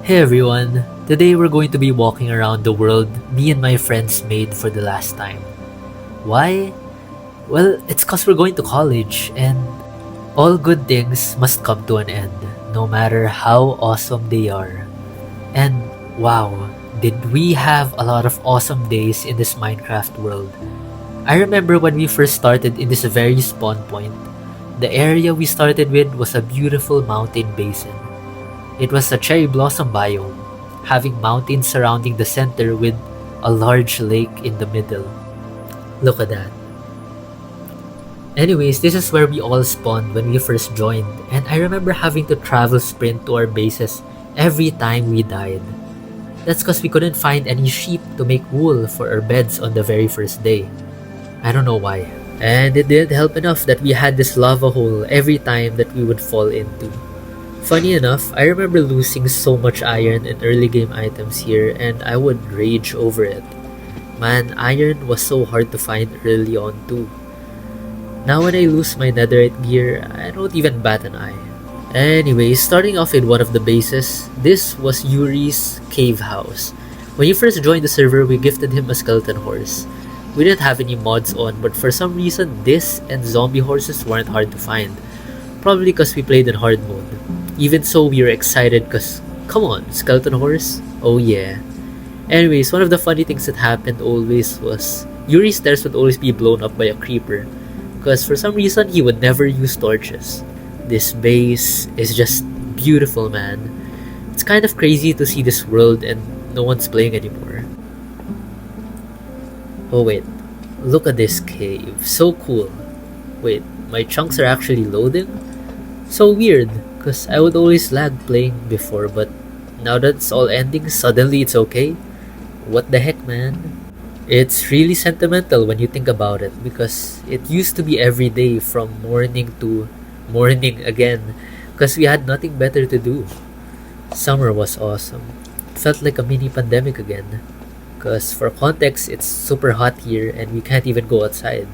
Hey everyone! Today we're going to be walking around the world me and my friends made for the last time. Why? Well, it's cause we're going to college and all good things must come to an end, no matter how awesome they are. And wow, did we have a lot of awesome days in this Minecraft world. I remember when we first started in this very spawn point, the area we started with was a beautiful mountain basin. It was a cherry blossom biome, having mountains surrounding the center with a large lake in the middle. Look at that. Anyways, this is where we all spawned when we first joined, and I remember having to travel sprint to our bases every time we died. That's because we couldn't find any sheep to make wool for our beds on the very first day. I don't know why. And it didn't help enough that we had this lava hole every time that we would fall into. Funny enough, I remember losing so much iron and early game items here and I would rage over it. Man, iron was so hard to find early on too. Now when I lose my netherite gear, I don't even bat an eye. Anyway, starting off in one of the bases, this was Yuri's cave house. When he first joined the server, we gifted him a skeleton horse. We didn't have any mods on, but for some reason, this and zombie horses weren't hard to find. Probably because we played in hard mode. Even so, we were excited because, come on, skeleton horse? Oh yeah. Anyways, one of the funny things that happened always was Yuri's stairs would always be blown up by a creeper. Because for some reason, he would never use torches. This base is just beautiful, man. It's kind of crazy to see this world and no one's playing anymore. Oh wait, look at this cave. So cool. Wait, my chunks are actually loading? So weird, because I would always lag playing before, but now that it's all ending, suddenly it's okay? What the heck, man? It's really sentimental when you think about it, because it used to be every day from morning to morning again, because we had nothing better to do. Summer was awesome. It felt like a mini pandemic again, because for context, it's super hot here and we can't even go outside.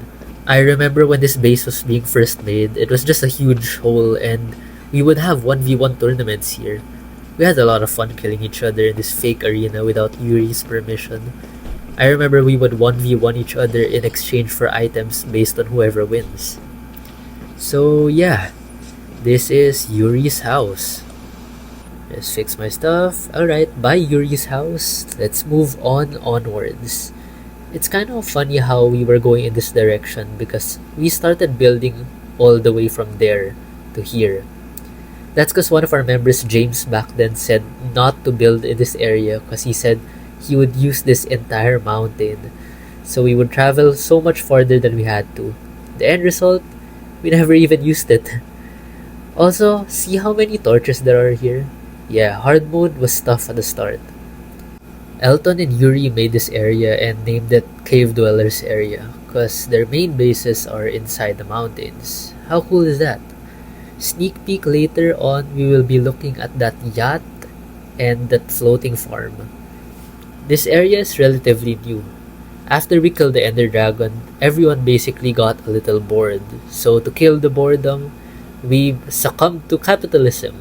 I remember when this base was being first made, it was just a huge hole and we would have 1v1 tournaments here. We had a lot of fun killing each other in this fake arena without Yuri's permission. I remember we would 1v1 each other in exchange for items based on whoever wins. So yeah, this is Yuri's house. Let's fix my stuff. Alright, bye Yuri's house. Let's move on onwards. It's kind of funny how we were going in this direction because we started building all the way from there to here. That's because one of our members, James, back then said not to build in this area because he said he would use this entire mountain. So we would travel so much farther than we had to. The end result, we never even used it. Also, see how many torches there are here? Yeah, hard mode was tough at the start. Elton and Yuri made this area and named it Cave Dwellers area because their main bases are inside the mountains. How cool is that? Sneak peek later on, we will be looking at that yacht and that floating farm. This area is relatively new. After we killed the Ender Dragon, everyone basically got a little bored. So to kill the boredom, we succumbed to capitalism.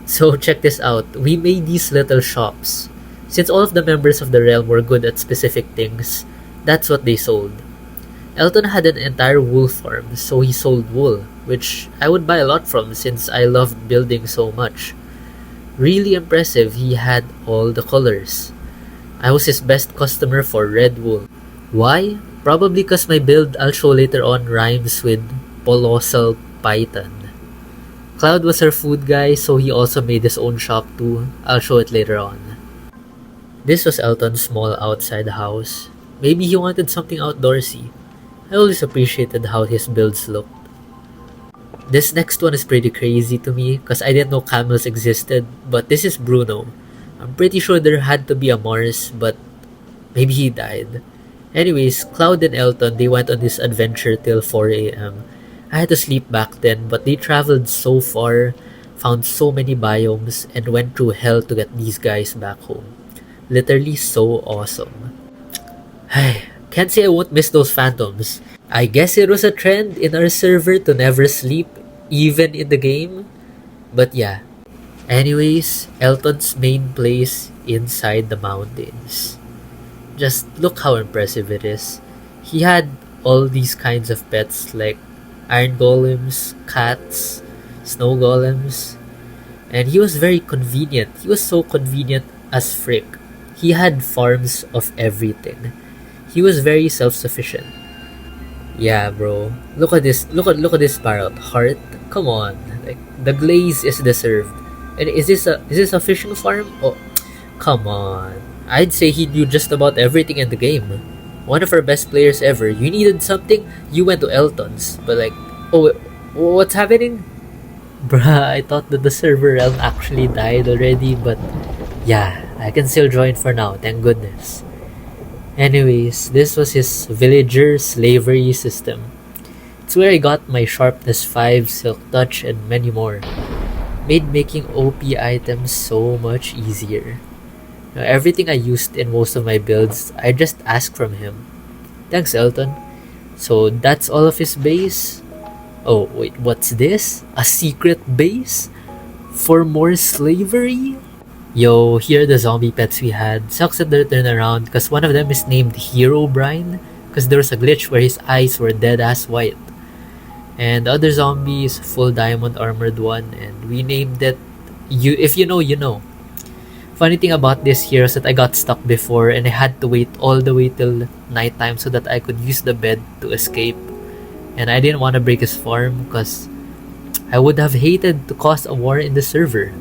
So check this out, we made these little shops. Since all of the members of the realm were good at specific things, that's what they sold. Elton had an entire wool farm, so he sold wool, which I would buy a lot from since I loved building so much. Really impressive, he had all the colors. I was his best customer for red wool. Why? Probably because my build I'll show later on rhymes with colossal python. Cloud was our food guy, so he also made his own shop too. I'll show it later on. This was Elton's small outside house. Maybe he wanted something outdoorsy. I always appreciated how his builds looked. This next one is pretty crazy to me because I didn't know camels existed, but this is Bruno. I'm pretty sure there had to be a Mars, but maybe he died. Anyways, Cloud and Elton, they went on this adventure till 4 a.m. I had to sleep back then, but they traveled so far, found so many biomes, and went through hell to get these guys back home. Literally so awesome. Can't say I won't miss those phantoms. I guess it was a trend in our server to never sleep, even in the game. But yeah. Anyways, Elton's main place inside the mountains. Just look how impressive it is. He had all these kinds of pets like iron golems, cats, snow golems, and he was very convenient. He was so convenient as frick. He had farms of everything. He was very self-sufficient. Yeah, bro. Look at this parrot. Heart. Come on. Like the glaze is deserved. And is this a fishing farm? Oh, come on. I'd say he knew just about everything in the game. One of our best players ever. You needed something, you went to Elton's. But like, oh, what's happening? Bruh, I thought that the server realm actually died already, but yeah, I can still join for now, thank goodness. Anyways, this was his villager slavery system. It's where I got my sharpness 5, silk touch, and many more. Made making OP items so much easier. Now, everything I used in most of my builds, I just asked from him. Thanks, Elton. So that's all of his base? Oh, wait, what's this? A secret base? For more slavery? Yo, here are the zombie pets we had. Sucks that they're turned around because one of them is named Hero Brian because there was a glitch where his eyes were dead ass white. And the other zombie is full diamond armored one, and we named it if you know, you know. Funny thing about this here is that I got stuck before and I had to wait all the way till nighttime so that I could use the bed to escape. And I didn't want to break his farm because I would have hated to cause a war in the server.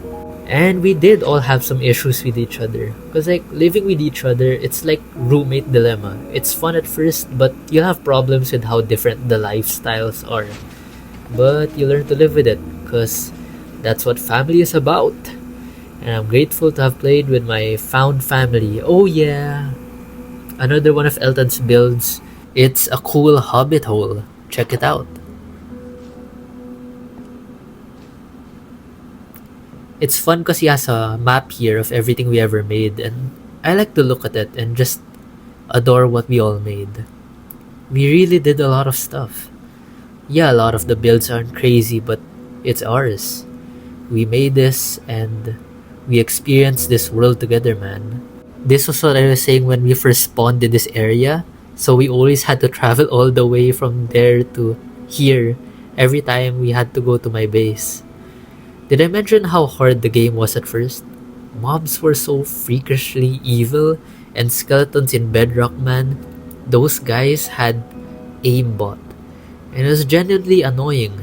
And we did all have some issues with each other. Because like living with each other, it's like roommate dilemma. It's fun at first, but you'll have problems with how different the lifestyles are. But you learn to live with it because that's what family is about. And I'm grateful to have played with my found family. Oh yeah! Another one of Elton's builds. It's a cool hobbit hole. Check it out. It's fun because he has a map here of everything we ever made, and I like to look at it and just adore what we all made. We really did a lot of stuff. Yeah, a lot of the builds aren't crazy, but it's ours. We made this and we experienced this world together, man. This was what I was saying when we first spawned in this area. So we always had to travel all the way from there to here every time we had to go to my base. Did I mention how hard the game was at first? Mobs were so freakishly evil, and skeletons in Bedrock, man. Those guys had aimbot, and it was genuinely annoying.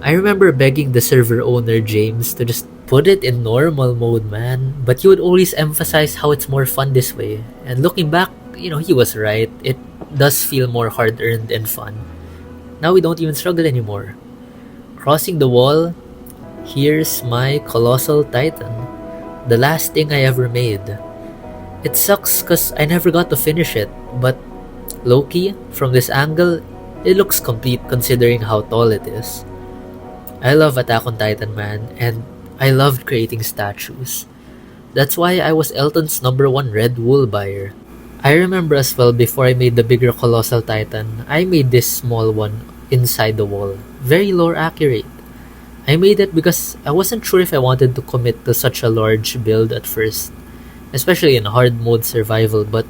I remember begging the server owner, James, to just put it in normal mode, man. But he would always emphasize how it's more fun this way. And looking back, he was right. It does feel more hard-earned and fun. Now we don't even struggle anymore. Crossing the wall, here's my colossal titan. The last thing I ever made. It sucks cause I never got to finish it, but low-key, from this angle, it looks complete considering how tall it is. I love Attack on Titan, man, and I loved creating statues. That's why I was Elton's #1 red wool buyer. I remember as well before I made the bigger colossal titan, I made this small one inside the wall. Very lore accurate. I made it because I wasn't sure if I wanted to commit to such a large build at first. Especially in hard mode survival, but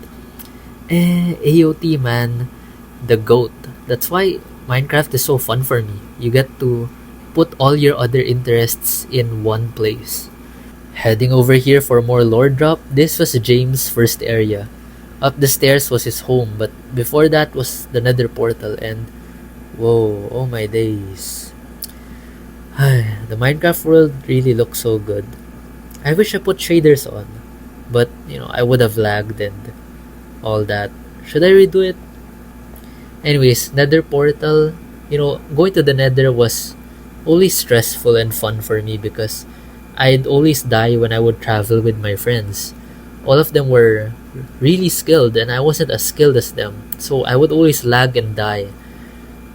AOT, man. The GOAT. That's why Minecraft is so fun for me. You get to put all your other interests in one place. Heading over here for more lore drop, this was James' first area. Up the stairs was his home, but before that was the nether portal, and whoa, oh my days. The Minecraft world really looks so good. I wish I put shaders on, but I would have lagged and all that. Should I redo it? Anyways, nether portal, going to the nether was always stressful and fun for me because I'd always die when I would travel with my friends. All of them were really skilled and I wasn't as skilled as them, so I would always lag and die.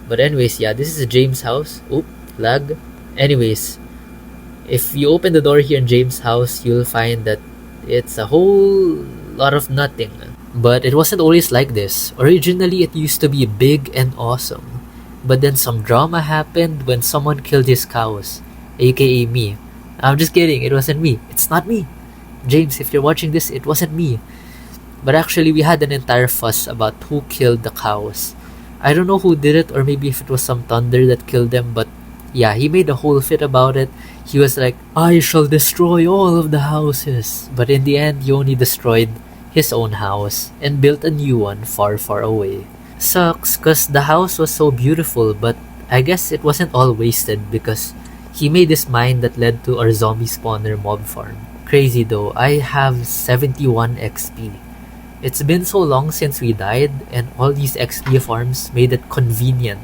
But anyways, yeah, this is James' house. Oop, lag. Anyways, if you open the door here in James' house, you'll find that it's a whole lot of nothing. But it wasn't always like this. Originally, it used to be big and awesome. But then some drama happened when someone killed his cows, aka me. I'm just kidding. It wasn't me. It's not me. James, if you're watching this, it wasn't me. But actually, we had an entire fuss about who killed the cows. I don't know who did it, or maybe if it was some thunder that killed them, but yeah, he made a whole fit about it. He was like, I shall destroy all of the houses. But in the end, he only destroyed his own house and built a new one far, far away. Sucks, cause the house was so beautiful, but I guess it wasn't all wasted because he made this mine that led to our zombie spawner mob farm. Crazy though, I have 71 XP. It's been so long since we died, and all these XP farms made it convenient.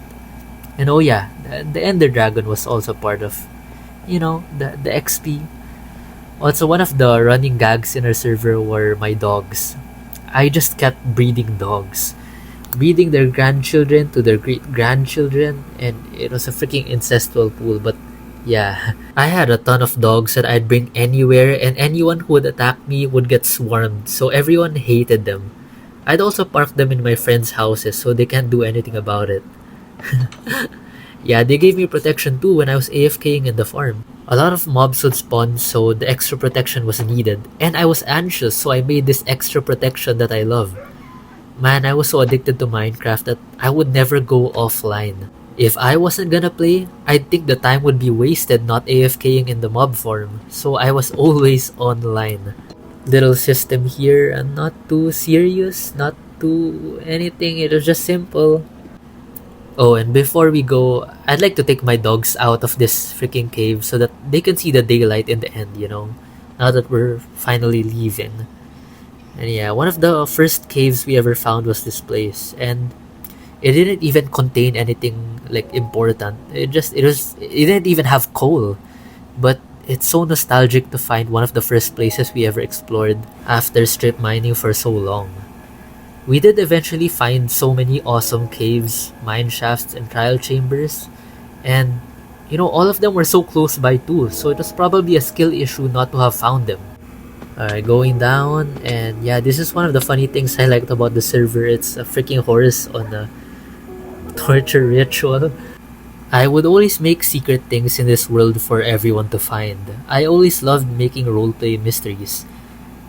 And oh yeah, the Ender Dragon was also part of, the XP. Also, one of the running gags in our server were my dogs. I just kept breeding dogs. Breeding their grandchildren to their great grandchildren, and it was a freaking incestual pool, but yeah. I had a ton of dogs that I'd bring anywhere, and anyone who would attack me would get swarmed, so everyone hated them. I'd also park them in my friends' houses so they can't do anything about it. Yeah, they gave me protection too when I was AFKing in the farm. A lot of mobs would spawn, so the extra protection was needed. And I was anxious, so I made this extra protection that I love. Man, I was so addicted to Minecraft that I would never go offline. If I wasn't gonna play, I'd think the time would be wasted not AFKing in the mob farm, so I was always online. Little system here, and not too serious, not too anything, it was just simple. Oh, and before we go, I'd like to take my dogs out of this freaking cave so that they can see the daylight in the end, now that we're finally leaving. And yeah, one of the first caves we ever found was this place, and it didn't even contain anything like important. It didn't even have coal. But it's so nostalgic to find one of the first places we ever explored after strip mining for so long. We did eventually find so many awesome caves, mine shafts, and trial chambers, and all of them were so close by too, so it was probably a skill issue not to have found them. Alright, going down, and yeah, this is one of the funny things I liked about the server. It's a freaking horse on a torture ritual. I would always make secret things in this world for everyone to find. I always loved making roleplay mysteries.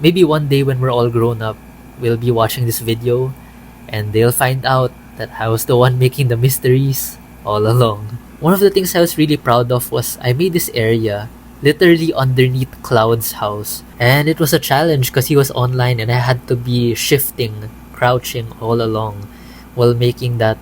Maybe one day when we're all grown up, we'll be watching this video and they'll find out that I was the one making the mysteries all along. One of the things I was really proud of was I made this area literally underneath Cloud's house. And it was a challenge because he was online and I had to be shifting, crouching all along while making that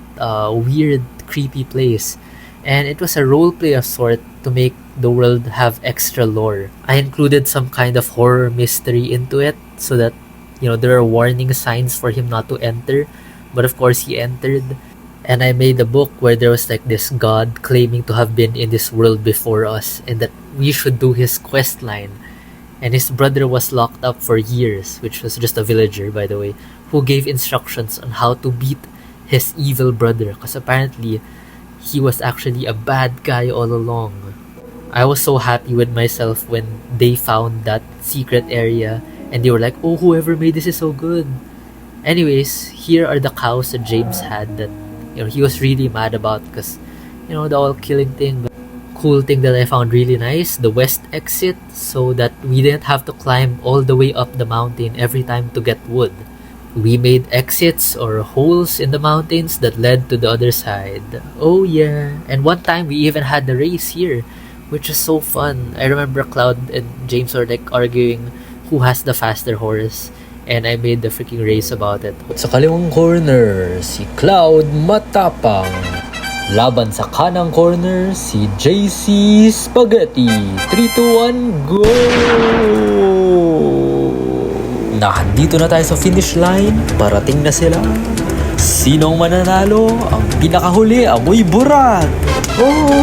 weird, creepy place. And it was a roleplay of sort to make the world have extra lore. I included some kind of horror mystery into it so that there are warning signs for him not to enter, but of course he entered. And I made a book where there was like this god claiming to have been in this world before us and that we should do his quest line. And his brother was locked up for years, which was just a villager, by the way, who gave instructions on how to beat his evil brother, because apparently he was actually a bad guy all along. I was so happy with myself when they found that secret area and they were like, oh, whoever made this is so good. Anyways, here are the cows that James had that he was really mad about because the all killing thing. But cool thing that I found really nice, the west exit, so that we didn't have to climb all the way up the mountain every time to get wood. We made exits or holes in the mountains that led to the other side. Oh yeah, and one time we even had the race here, which is so fun. I remember Cloud and James were like arguing who has the faster horse, and I made the freaking race about it. Sa kaliwang corner, si Cloud matapang. Laban sa kanang corner, si JC Spaghetti. 3, 2, 1, go! Nandito na tayo sa finish line. Parating na sila. Sinong mananalo? Ang pinakahuli, amoy burat. Oh!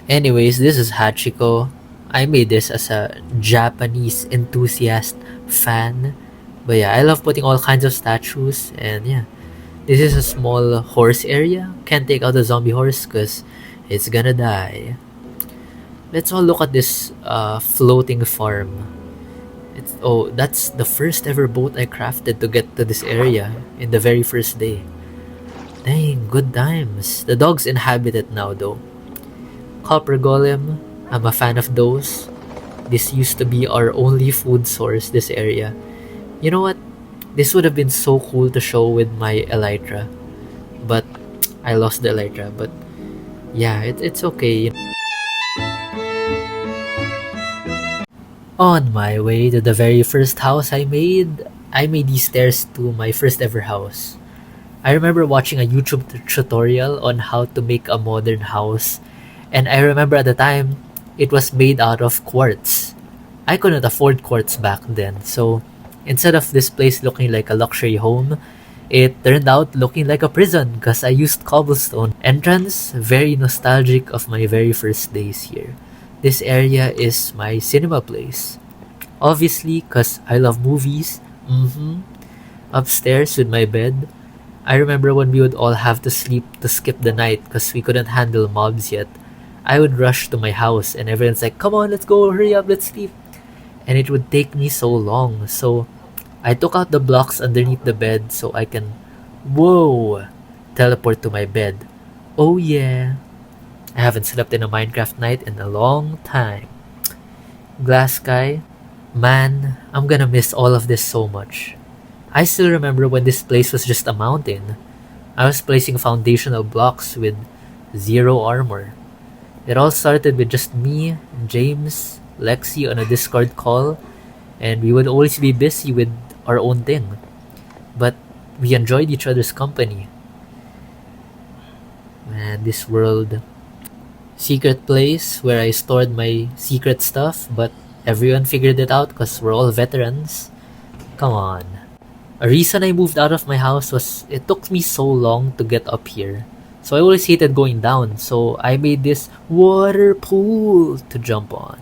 Anyways, this is Hachiko. I made this as a Japanese enthusiast fan. But yeah, I love putting all kinds of statues, and yeah. This is a small horse area. Can't take out the zombie horse because it's gonna die. Let's all look at this floating farm. That's the first ever boat I crafted to get to this area in the very first day. Dang, good times. The dogs inhabit it now though. Copper Golem, I'm a fan of those. This used to be our only food source, this area. You know what? This would have been so cool to show with my elytra. But I lost the elytra. But yeah, it's okay. On my way to the very first house I made these stairs to my first ever house. I remember watching a YouTube tutorial on how to make a modern house, and I remember at the time it was made out of quartz. I couldn't afford quartz back then, so instead of this place looking like a luxury home, it turned out looking like a prison because I used cobblestone. Entrance, very nostalgic of my very first days here. This area is my cinema place. Obviously, because I love movies. Upstairs with my bed. I remember when we would all have to sleep to skip the night because we couldn't handle mobs yet. I would rush to my house and everyone's like, come on, let's go, hurry up, let's sleep. And it would take me so long. So I took out the blocks underneath the bed so I can, whoa, teleport to my bed. Oh yeah. I haven't slept in a Minecraft night in a long time. Glass sky. Man, I'm gonna miss all of this so much. I still remember when this place was just a mountain. I was placing foundational blocks with zero armor. It all started with just me, James, Lexy on a Discord call, and we would always be busy with our own thing. But we enjoyed each other's company. Man, this world. Secret place where I stored my secret stuff, but everyone figured it out because we're all veterans. Come on. A reason I moved out of my house was it took me so long to get up here. So I always hated going down, so I made this water pool to jump on.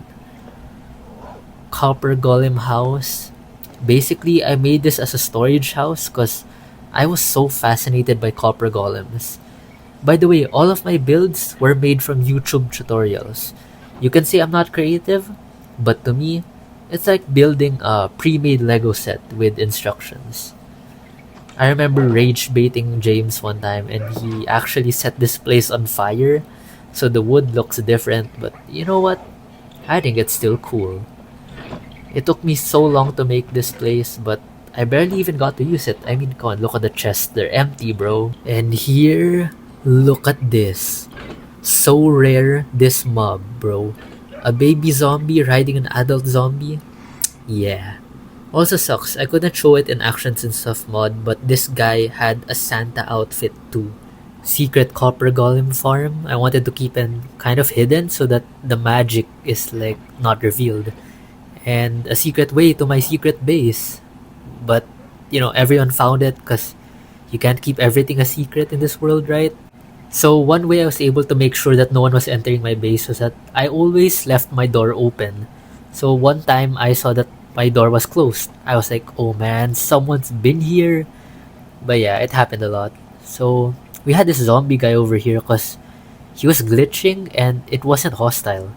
Copper Golem house. Basically, I made this as a storage house because I was so fascinated by copper golems. By the way, all of my builds were made from YouTube tutorials. You can say I'm not creative, but to me, it's like building a pre-made Lego set with instructions. I remember rage baiting James one time and he actually set this place on fire, so the wood looks different, but you know what? I think it's still cool. It took me so long to make this place, but I barely even got to use it. I mean, come on, look at the chests, they're empty, bro. And here, look at this. So rare, this mob, bro. A baby zombie riding an adult zombie? Yeah. Also sucks, I couldn't show it in Actions and Stuff mod, but this guy had a Santa outfit too. Secret copper golem farm. I wanted to keep it kind of hidden so that the magic is like not revealed. And a secret way to my secret base. But, you know, everyone found it because you can't keep everything a secret in this world, right? So one way I was able to make sure that no one was entering my base was that I always left my door open. So one time I saw that my door was closed. I was like, oh man, someone's been here. But yeah, it happened a lot. So we had this zombie guy over here because he was glitching and it wasn't hostile.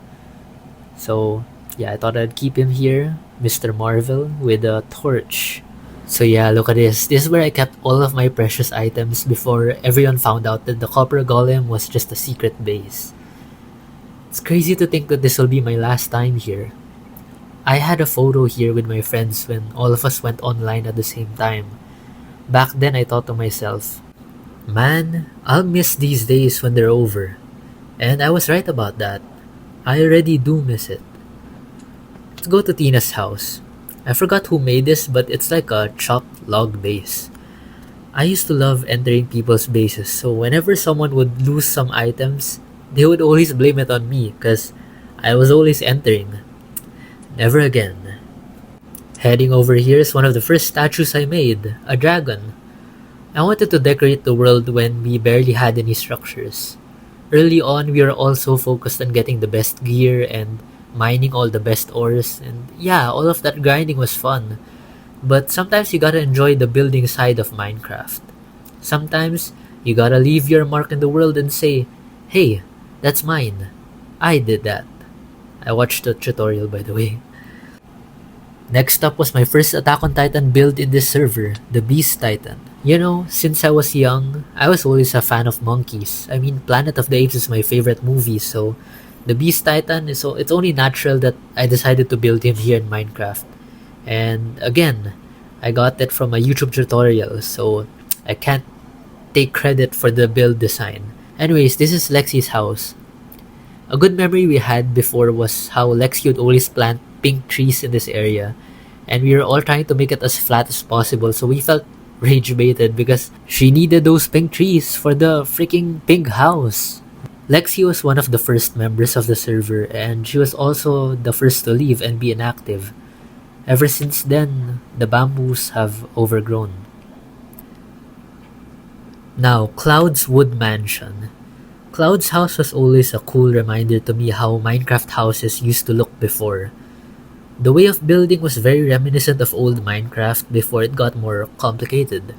So yeah, I thought I'd keep him here, Mr. Marvel, with a torch. So yeah, look at this. This is where I kept all of my precious items before everyone found out that the copper golem was just a secret base. It's crazy to think that this will be my last time here. I had a photo here with my friends when all of us went online at the same time. Back then I thought to myself, man, I'll miss these days when they're over. And I was right about that. I already do miss it. Let's go to Tina's house. I forgot who made this, but it's like a chopped log base. I used to love entering people's bases, so whenever someone would lose some items, they would always blame it on me because I was always entering. Never again. Heading over here is one of the first statues I made, a dragon. I wanted to decorate the world when we barely had any structures. Early on, we were also focused on getting the best gear and mining all the best ores, and yeah, all of that grinding was fun. But sometimes you gotta enjoy the building side of Minecraft. Sometimes you gotta leave your mark in the world and say, hey, that's mine. I did that. I watched the tutorial, by the way. Next up was my first Attack on Titan build in this server, the Beast Titan. You know, since I was young, I was always a fan of monkeys. I mean, Planet of the Apes is my favorite movie, so the Beast Titan is so it's only natural that I decided to build him here in Minecraft. And again, I got that from a YouTube tutorial, so I can't take credit for the build design. Anyways, this is Lexy's house. A good memory we had before was how Lexy would always plant pink trees in this area, and we were all trying to make it as flat as possible, so we felt rage baited because she needed those pink trees for the freaking pink house. Lexy was one of the first members of the server, and she was also the first to leave and be inactive. Ever since then, the bamboos have overgrown. Now, Cloud's Wood Mansion. Cloud's house was always a cool reminder to me how Minecraft houses used to look before. The way of building was very reminiscent of old Minecraft before it got more complicated.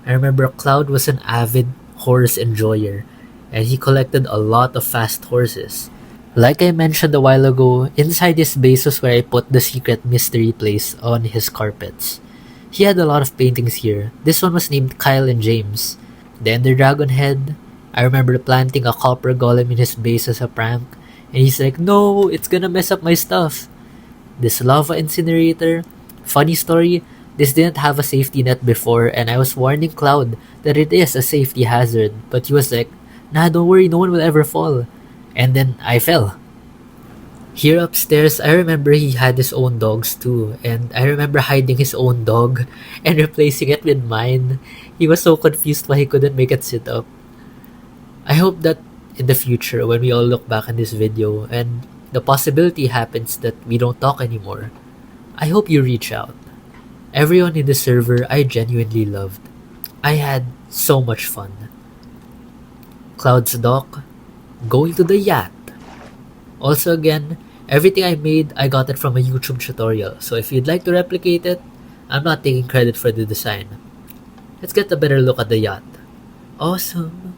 I remember Cloud was an avid horse enjoyer, and he collected a lot of fast horses. Like I mentioned a while ago, inside his base was where I put the secret mystery place on his carpets. He had a lot of paintings here. This one was named Kyle and James. The Ender Dragon head. I remember planting a copper golem in his base as a prank, and he's like, "No, it's gonna mess up my stuff." This lava incinerator. Funny story, this didn't have a safety net before, and I was warning Cloud that it is a safety hazard, but he was like, "Nah, don't worry, no one will ever fall." And then I fell. Here upstairs, I remember he had his own dogs too, and I remember hiding his own dog and replacing it with mine. He was so confused why he couldn't make it sit up. I hope that in the future, when we all look back on this video and the possibility happens that we don't talk anymore, I hope you reach out. Everyone in the server I genuinely loved. I had so much fun. Cloud's dock, going to the yacht. Also again, everything I made, I got it from a YouTube tutorial, so if you'd like to replicate it, I'm not taking credit for the design. Let's get a better look at the yacht. Awesome.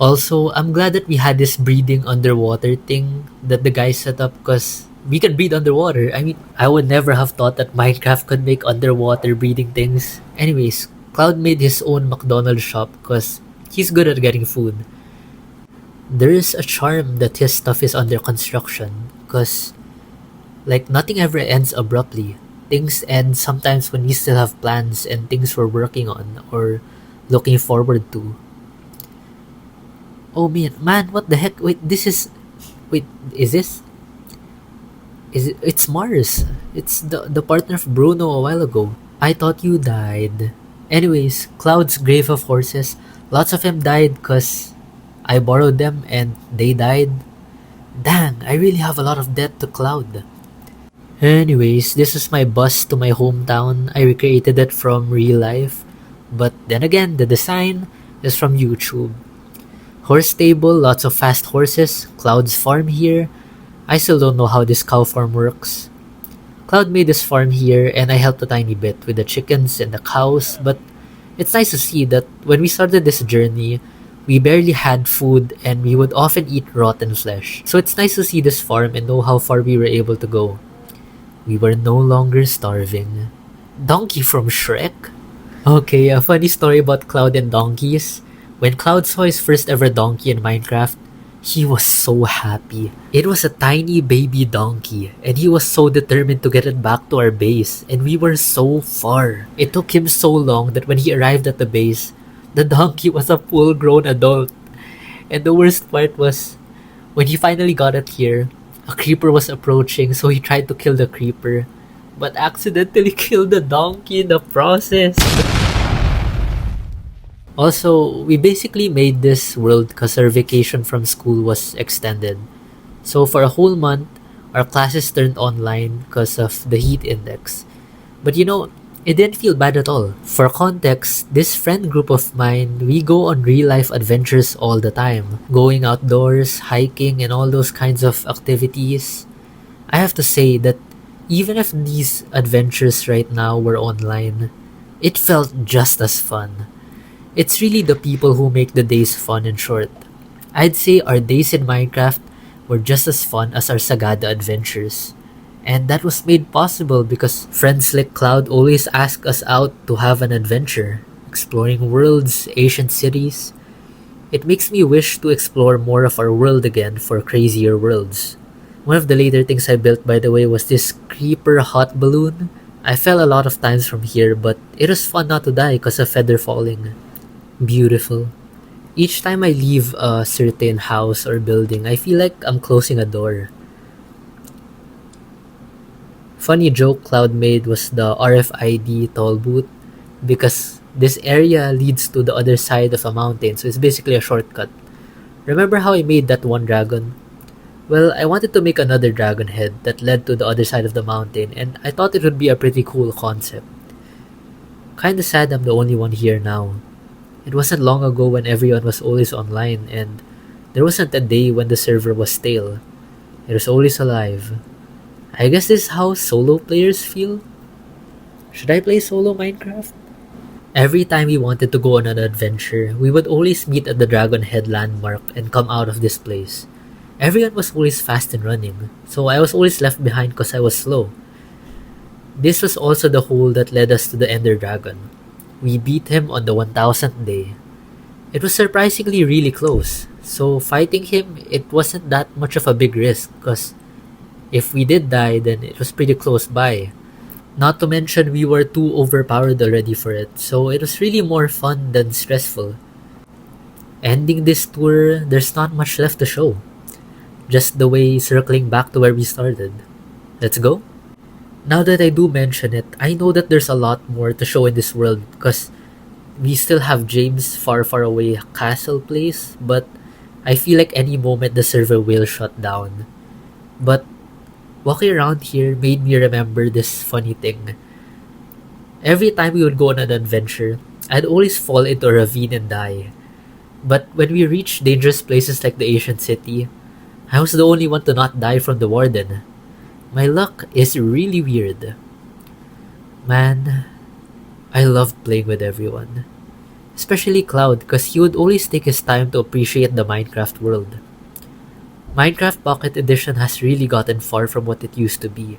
Also, I'm glad that we had this breathing underwater thing that the guys set up because we can breathe underwater. I mean, I would never have thought that Minecraft could make underwater breathing things. Anyways, Cloud made his own McDonald's shop because he's good at getting food. There is a charm that his stuff is under construction because, like, nothing ever ends abruptly. Things end sometimes when we still have plans and things we're working on or looking forward to. Oh man, what the heck? Wait, is this? It's Mars. It's the partner of Bruno a while ago. I thought you died. Anyways, Cloud's grave of horses. Lots of them died cause I borrowed them and they died. Dang, I really have a lot of debt to Cloud. Anyways, this is my bus to my hometown. I recreated it from real life. But then again, the design is from YouTube. Horse stable, lots of fast horses. Cloud's farm here. I still don't know how this cow farm works. Cloud made this farm here and I helped a tiny bit with the chickens and the cows, but it's nice to see that when we started this journey, we barely had food and we would often eat rotten flesh. So it's nice to see this farm and know how far we were able to go. We were no longer starving. Donkey from Shrek? Okay, a funny story about Cloud and donkeys. When Cloud saw his first ever donkey in Minecraft, he was so happy. It was a tiny baby donkey, and he was so determined to get it back to our base, and we were so far. It took him so long that when he arrived at the base, the donkey was a full-grown adult. And the worst part was, when he finally got it here, a creeper was approaching, so he tried to kill the creeper, but accidentally killed the donkey in the process. Also, we basically made this world because our vacation from school was extended. So for a whole month, our classes turned online because of the heat index. But you know, it didn't feel bad at all. For context, this friend group of mine, we go on real-life adventures all the time. Going outdoors, hiking, and all those kinds of activities. I have to say that even if these adventures right now were online, it felt just as fun. It's really the people who make the days fun and short. I'd say our days in Minecraft were just as fun as our Sagada adventures. And that was made possible because friends like Cloud always ask us out to have an adventure, exploring worlds, ancient cities. It makes me wish to explore more of our world again for crazier worlds. One of the later things I built, by the way, was this creeper hot balloon. I fell a lot of times from here, but it was fun not to die because of feather falling. Beautiful. Each time I leave a certain house or building, I feel like I'm closing a door. Funny joke Cloud made was the RFID toll booth because this area leads to the other side of a mountain, so it's basically a shortcut. Remember how I made that one dragon? Well, I wanted to make another dragon head that led to the other side of the mountain, and I thought it would be a pretty cool concept. Kinda sad I'm the only one here now. It wasn't long ago when everyone was always online, and there wasn't a day when the server was stale. It was always alive. I guess this is how solo players feel? Should I play solo Minecraft? Every time we wanted to go on an adventure, we would always meet at the Dragon Head landmark and come out of this place. Everyone was always fast and running, so I was always left behind because I was slow. This was also the hole that led us to the Ender Dragon. We beat him on the 1000th day. It was surprisingly really close, so fighting him, it wasn't that much of a big risk because if we did die, then it was pretty close by. Not to mention we were too overpowered already for it, so it was really more fun than stressful. Ending this tour, there's not much left to show. Just the way circling back to where we started. Let's go? Now that I do mention it, I know that there's a lot more to show in this world because we still have James' far far away castle place, but I feel like any moment the server will shut down. But walking around here made me remember this funny thing. Every time we would go on an adventure, I'd always fall into a ravine and die. But when we reached dangerous places like the ancient city, I was the only one to not die from the warden. My luck is really weird. Man, I loved playing with everyone. Especially Cloud because he would always take his time to appreciate the Minecraft world. Minecraft Pocket Edition has really gotten far from what it used to be.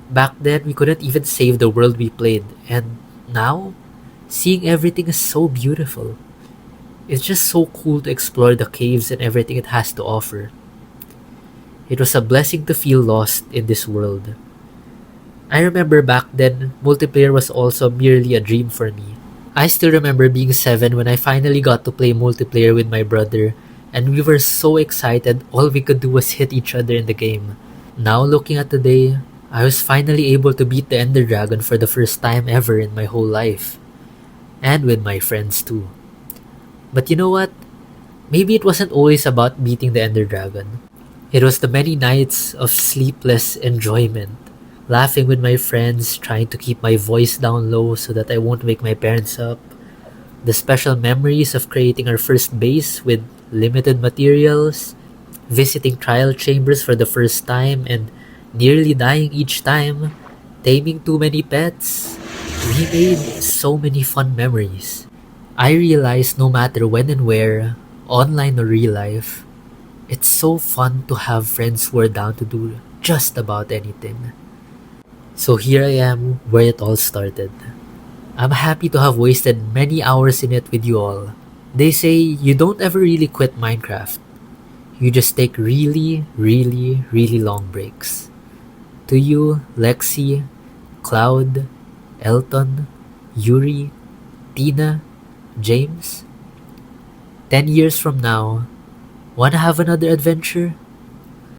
Back then, we couldn't even save the world we played, and now, seeing everything is so beautiful. It's just so cool to explore the caves and everything it has to offer. It was a blessing to feel lost in this world. I remember back then, multiplayer was also merely a dream for me. I still remember being 7 when I finally got to play multiplayer with my brother, and we were so excited all we could do was hit each other in the game. Now looking at today, I was finally able to beat the Ender Dragon for the first time ever in my whole life. And with my friends too. But you know what? Maybe it wasn't always about beating the Ender Dragon. It was the many nights of sleepless enjoyment. Laughing with my friends, trying to keep my voice down low so that I won't wake my parents up. The special memories of creating our first base with limited materials, visiting trial chambers for the first time and nearly dying each time, taming too many pets. We made so many fun memories. I realized no matter when and where, online or real life, it's so fun to have friends who are down to do just about anything. So here I am where it all started. I'm happy to have wasted many hours in it with you all. They say you don't ever really quit Minecraft. You just take really, really, really long breaks. To you, Lexy, Cloud, Elton, Yuri, Tina, James, 10 years from now, wanna have another adventure?